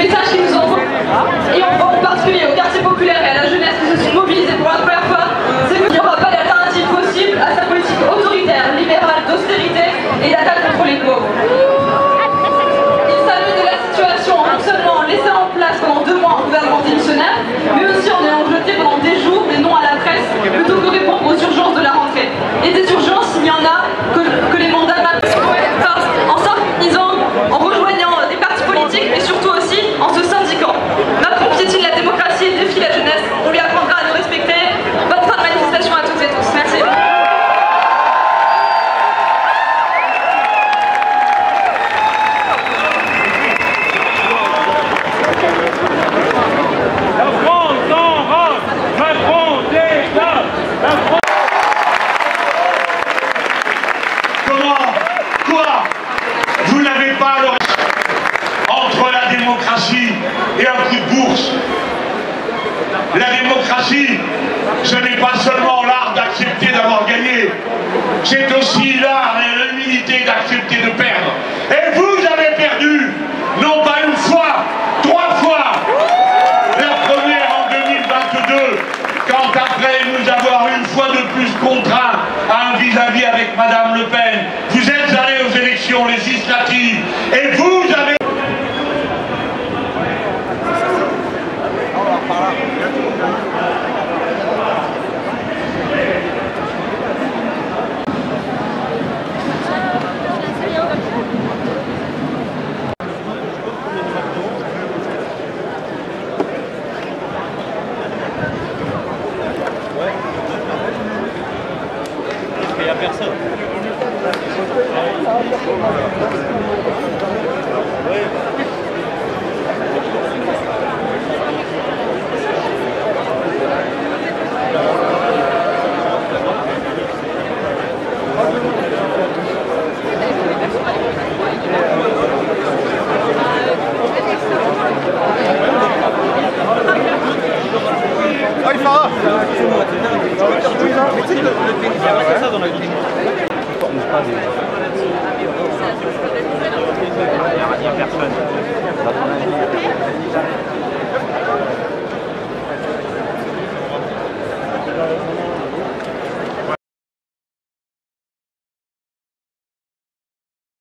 message qu'ils nous envoient. Et en particulier aux quartiers populaires et à la jeunesse qui se sont mobilisés pour la première fois, c'est qu'il n'y aura pas d'alternative possible à sa politique autoritaire, libérale, d'austérité et d'attaque contre les pauvres. Il s'agit de la situation en non seulement en laissant en place pendant 2 mois un gouvernement démissionnaire, mais aussi en ayant jeté pendant des jours des noms à la presse plutôt que répondre aux urgences de la rentrée. Et des urgences, il y en a que les mandats en s'organisant, en rejoignant des partis politiques et surtout aussi en se syndiquant. Macron piétine la démocratie et défie la jeunesse. On lui apprendra à nous respecter. Bonne fin de manifestation à toutes et tous. Merci. Vous n'avez pas le entre la démocratie et un coup de bourse. La démocratie, ce n'est pas seulement l'art d'accepter d'avoir gagné, c'est aussi l'art et l'humilité d'accepter de perdre. Et vous avez perdu, non pas une fois, 3 fois. La première en 2022, quand après nous avoir une fois de plus contraints à un vis-à-vis avec Madame Le Pen, vous êtes allés aux élections législatives et vous avez... Il n'y a personne. Ah, il fera. Mais tu sais que le tennis, il y a pas que ça dans la vie.